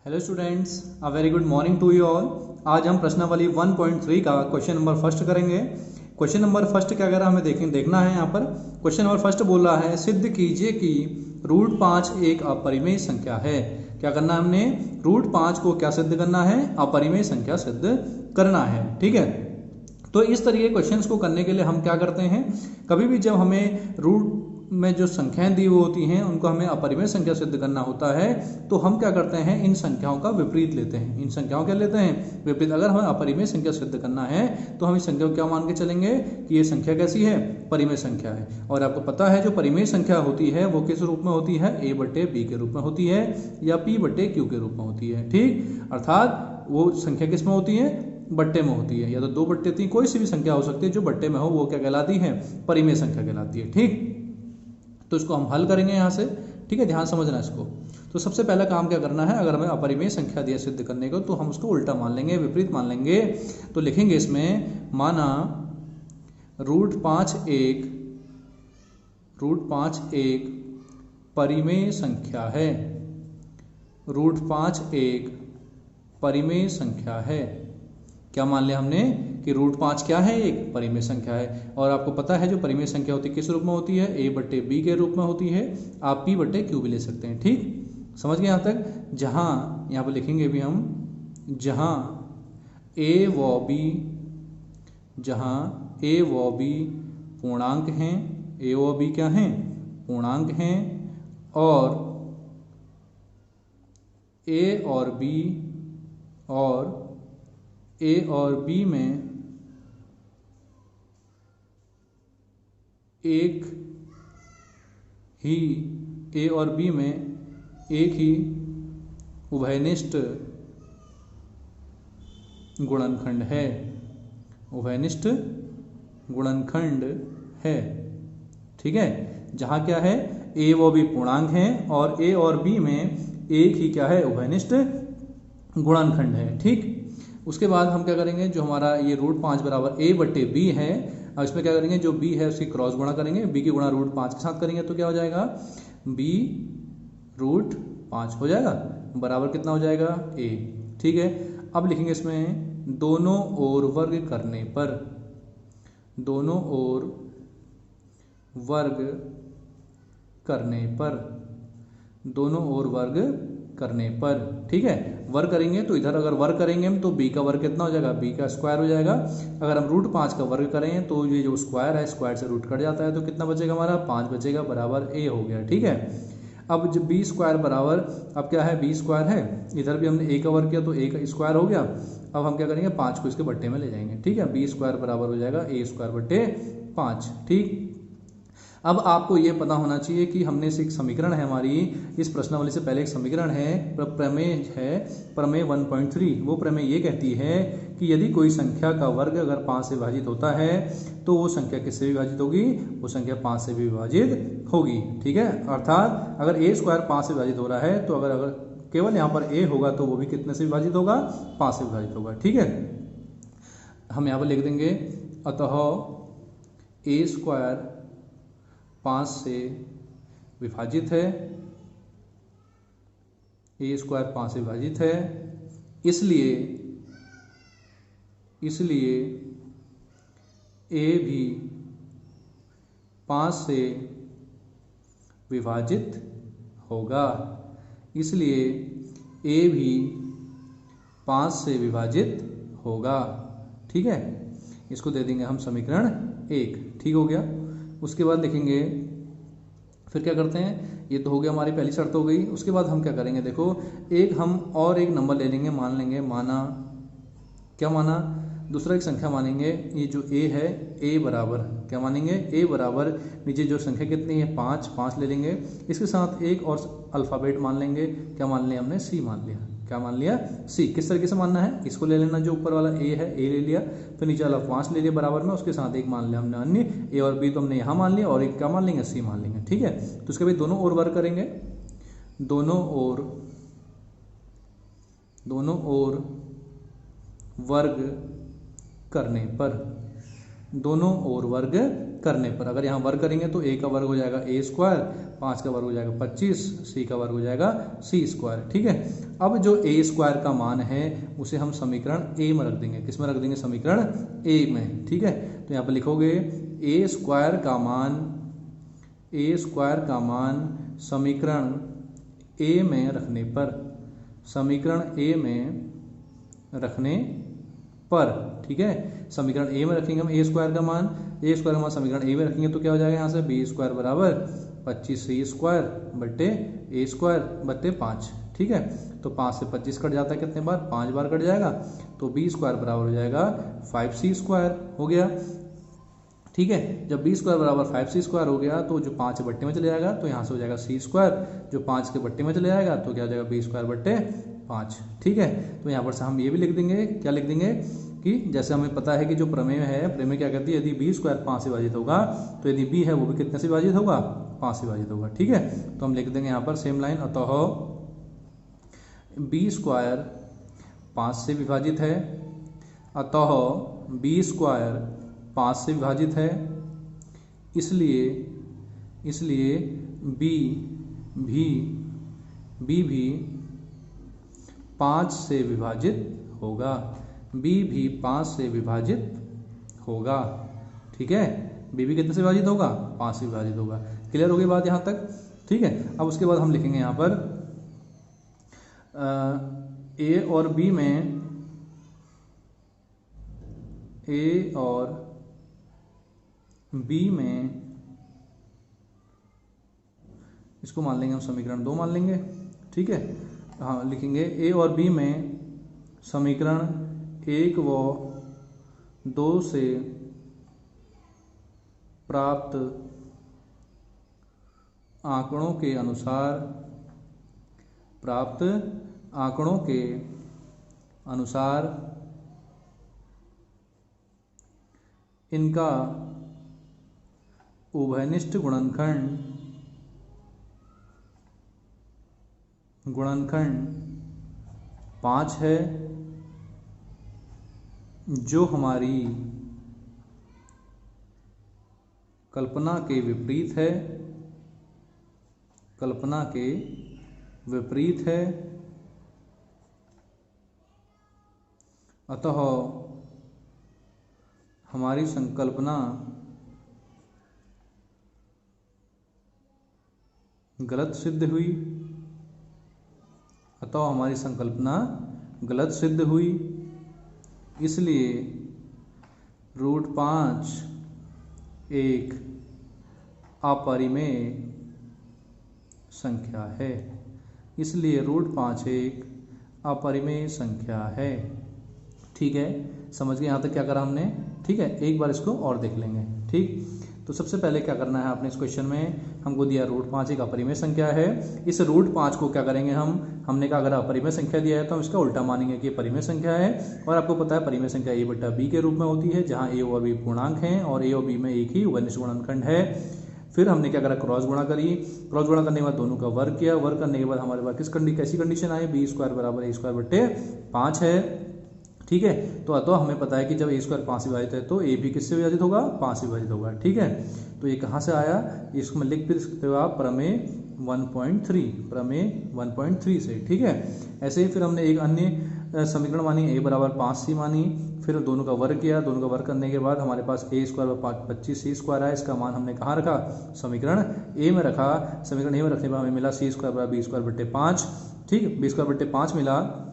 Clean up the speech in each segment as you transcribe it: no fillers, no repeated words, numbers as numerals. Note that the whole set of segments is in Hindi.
Hello students, a very good morning to you all. आज हम प्रश्नावली 1.3 का क्वेश्चन नंबर फर्स्ट करेंगे। क्वेश्चन नंबर फर्स्ट क्या अगर हमें देखना है यहाँ पर क्वेश्चन नंबर फर्स्ट बोल रहा है सिद्ध कीजिए कि रूट 5 एक अपरिमेय संख्या है। क्या करना है हमने? रूट 5 को क्या सिद्ध करना है? अपरिमेय संख्या सिद्ध करना है। ठीक है, तो इस तरीके क्वेश्चंस को करने के लिए हम क्या करते हैं, कभी भी जब हमें रूट में जो संख्याएं दी हुई होती हैं उनको हमें अपरिमेय संख्या सिद्ध करना होता है तो हम क्या करते हैं, इन संख्याओं का विपरीत लेते हैं। इन संख्याओं क्या लेते हैं? विपरीत। अगर हमें अपरिमेय संख्या सिद्ध करना है तो हम इस संख्या को क्या मान के चलेंगे कि ये संख्या कैसी है? परिमेय संख्या है। और आपको पता है जो परिमेय संख्या होती है वो किस रूप में होती है? a/b के रूप में होती है या p/q के रूप में होती है। ठीक, अर्थात वो संख्या किस में होती है? बट्टे में होती है, या तो 2/3 कोई सी भी संख्या हो सकती है जो बट्टे में हो वो क्या कहलाती है? परिमेय संख्या कहलाती है। ठीक, तो इसको हम हल करेंगे यहाँ से। ठीक है, ध्यान समझना इसको। तो सबसे पहला काम क्या करना है, अगर हमें अपरिमेय संख्या दिया सिद्ध करने को तो हम उसको उल्टा मान लेंगे, विपरीत मान लेंगे। तो लिखेंगे इसमें, माना रूट 5 एक परिमेय संख्या है। रूट 5 एक परिमेय संख्या है। क्या मान लिया हमने कि रूट 5 क्या है? एक परिमेय संख्या है। और आपको पता है जो परिमेय संख्या होती है किस रूप में होती है? a/b के रूप में होती है। आप p/q भी ले सकते हैं। ठीक, समझ गए यहाँ तक? जहाँ यहाँ पर लिखेंगे भी हम, जहाँ a व b पूर्णांक हैं, a व b क्या हैं? पूर्णांक हैं, और a और b में एक ही उभयनिष्ठ गुणनखंड है। उभयनिष्ठ गुणनखंड है। ठीक है, जहां क्या है, a व b पूर्णांक हैं और a और b में एक ही क्या है? उभयनिष्ठ गुणनखंड है। ठीक, उसके बाद हम क्या करेंगे, जो हमारा ये रूट 5 बराबर a/b है, अब इसमें क्या करेंगे, जो b है उसकी क्रॉस गुणा करेंगे, b की गुणा रूट 5 के साथ करेंगे तो क्या हो जाएगा? b रूट 5 हो जाएगा, बराबर कितना हो जाएगा? a। ठीक है, अब लिखेंगे इसमें दोनों ओर वर्ग करने पर, दोनों ओर वर्ग करने पर, दोनों ओर वर्ग करने पर। ठीक है, वर्ग करेंगे तो इधर अगर वर्ग करेंगे हम तो b का वर्ग कितना हो जाएगा? b का स्क्वायर हो जाएगा। अगर हम रूट 5 का वर्ग करें तो ये जो स्क्वायर है, स्क्वायर से रूट कट जाता है तो कितना बचेगा हमारा? 5 बचेगा, बराबर a हो गया। ठीक है, अब जब b स्क्वायर बराबर, अब क्या है? b स्क्वायर है, इधर भी हमने a का वर्ग किया तो a का स्क्वायर हो गया। अब हम क्या करेंगे, 5 को इसके बट्टे में ले जाएंगे। ठीक है, b स्क्वायर बराबर हो जाएगा a²/5। ठीक, अब आपको ये पता होना चाहिए कि हमने से एक समीकरण है हमारी, इस प्रश्नावली से पहले एक समीकरण है, प्रमेय 1.3। वो प्रमेय ये कहती है कि यदि कोई संख्या का वर्ग अगर 5 से विभाजित होता है तो वो संख्या किससे विभाजित होगी? वो संख्या 5 से भी विभाजित होगी। ठीक है, अर्थात अगर a² 5 से विभाजित हो रहा है तो अगर केवल यहाँ पर a होगा तो वो भी कितने से विभाजित होगा? 5 से विभाजित होगा। ठीक है, हम यहाँ पर लिख देंगे, अतः a² 5 से विभाजित है, a² 5 से विभाजित है, इसलिए a भी 5 से विभाजित होगा। इसलिए a भी 5 से विभाजित होगा। ठीक है, इसको दे देंगे हम समीकरण 1। ठीक हो गया, उसके बाद लिखेंगे, फिर क्या करते हैं, ये तो हो गया, हमारी पहली शर्त हो गई। उसके बाद हम क्या करेंगे, देखो हम और एक नंबर ले लेंगे, मान लेंगे, माना क्या माना, दूसरा एक संख्या मानेंगे, ये जो a है, a बराबर क्या मानेंगे? a बराबर नीचे जो संख्या कितनी है? 5 ले लेंगे, इसके साथ एक और अल्फ़ाबेट मान लेंगे। क्या मान लिया हमने? c मान लिया। क्या मान लिया? c। किस तरीके से मानना है, इसको ले लेना, जो ऊपर वाला a है, a ले लिया, फिर नीचे वाला 5 ले लिया बराबर में, उसके साथ एक मान लिया हमने अन्य, a और b तो हमने यहाँ मान लिया, और एक क्या मान लेंगे? c मान लेंगे। ठीक है, तो उसके बाद दोनों ओर वर्ग करेंगे, दोनों ओर वर्ग करने पर, दोनों ओर वर्ग करने पर। अगर यहाँ वर्ग करेंगे तो a का वर्ग हो जाएगा a स्क्वायर, 5 का वर्ग हो जाएगा 25, c का वर्ग हो जाएगा c स्क्वायर। ठीक है, अब जो a स्क्वायर का मान है उसे हम समीकरण a में रख देंगे। किस में रख देंगे? समीकरण a में। ठीक है, तो यहाँ पर लिखोगे a स्क्वायर का मान समीकरण a में रखने पर, समीकरण a में रखने पर। ठीक है, समीकरण a में रखेंगे हम a स्क्वायर का मान, समीकरण a में रखेंगे तो क्या हो जाएगा यहाँ से b स्क्वायर बराबर 25c स्क्वायर बट्टे a स्क्वायर बट्टे 5। ठीक है, तो 5 से 25 कट जाता है कितने बार? 5 बार कट जाएगा, तो b स्क्वायर बराबर हो जाएगा 5c स्क्वायर हो गया। ठीक है, जब b स्क्वायर बराबर 5c स्क्वायर हो गया तो जो 5 बट्टे में चले जाएगा तो यहाँ से हो जाएगा c स्क्वायर, जो 5 के बट्टे में चले जाएगा तो क्या हो जाएगा? b स्क्वायर बट्टे 5। ठीक है, तो यहाँ पर से हम ये भी लिख देंगे, क्या लिख देंगे कि जैसे हमें पता है कि जो प्रमेय है, प्रमेय क्या कहती है? यदि b स्क्वायर 5 से विभाजित होगा तो यदि b है वो भी कितने से विभाजित होगा? 5 से विभाजित होगा। ठीक है, तो हम लिख देंगे यहाँ पर सेम लाइन, अतः b स्क्वायर 5 से विभाजित है, अतः b स्क्वायर 5 से विभाजित है, इसलिए b भी 5 से विभाजित होगा, b भी 5 से विभाजित होगा। ठीक है, b भी कितने से विभाजित होगा? 5 से विभाजित होगा। क्लियर हो गई बात यहाँ तक? ठीक है, अब उसके बाद हम लिखेंगे यहाँ पर a और b में इसको मान लेंगे हम समीकरण 2 मान लेंगे। ठीक है, हाँ लिखेंगे a और b में समीकरण 1 व 2 से प्राप्त आंकड़ों के अनुसार इनका उभयनिष्ठ गुणनखंड 5 है, जो हमारी कल्पना के विपरीत है, अतः हमारी संकल्पना गलत सिद्ध हुई, इसलिए √5 एक अपरिमेय संख्या है, ठीक है, समझ गए यहाँ तक क्या करा हमने? ठीक है, एक बार इसको और देख लेंगे। ठीक, तो सबसे पहले क्या करना है आपने इस क्वेश्चन में, हमको दिया √5 एक अपरिमेय संख्या है। इस √5 को क्या करेंगे हमने कहा अगर अपरिमेय संख्या दिया है तो हम इसका उल्टा मानेंगे कि परिमेय संख्या है। और आपको पता है परिमेय संख्या a बटा b के रूप में होती है, जहाँ a और b पूर्णांक हैं और a और b में एक ही उभयनिष्ठ गुणनखंड है। फिर हमने क्या करा? क्रॉस गुणा करी, क्रॉस गुणा करने के बाद दोनों का वर्ग किया, वर्ग करने के बाद हमारे पास कैसी कंडीशन आई? b स्क्वायर बराबर a स्क्वायर बट्टे 5 है। ठीक है, तो अतः हमें पता है कि जब a स्क्वायर 5 से विभाजित है तो a भी किससे विभाजित होगा? 5 से विभाजित होगा। ठीक है, तो ये कहाँ से आया? इसको लिख भी सकते हो आप प्रमेय 1.3 से। ठीक है, ऐसे ही फिर हमने एक अन्य समीकरण मानी, a बराबर 5c मानी, फिर दोनों का वर्ग किया, दोनों का वर्ग करने के बाद हमारे पास a स्क्वायर 25c स्क्वायर आया। इसका मान हमने कहाँ रखा? समीकरण a में रखा। समीकरण a में रखने पर हमें मिला c स्क्वायर बराबर b स्क्वायर बट्टे 5। ठीक है, b स्क्वायर बट्टे 5 मिला।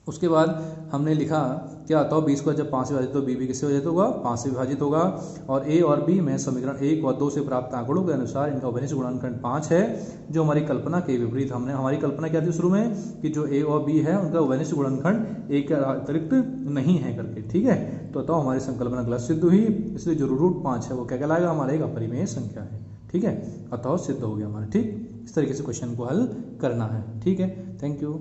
उसके बाद हमने लिखा क्या आता है? b स्क्वायर जब 5 से विभाजित तो b भी किससे विभाजित होगा? 5 से विभाजित होगा। और a और b में समीकरण 1 और 2 से प्राप्त आंकड़ों के अनुसार इनका उभयनिष्ठ गुणनखंड 5 है, जो हमारी कल्पना के विपरीत। हमारी कल्पना क्या थी शुरू में कि जो a और b है उनका उभयनिष्ठ गुणनखंड 1 के अतिरिक्त नहीं है करके। ठीक है, तो हमारी संकल्पना गलत सिद्ध हुई, इसलिए जो √5 है वो क्या कहलाएगा? हमारा एक अपरिमेय संख्या है। ठीक है, अतः सिद्ध हो गया हमारा। ठीक, इस तरीके से क्वेश्चन को हल करना है। ठीक है, थैंक यू।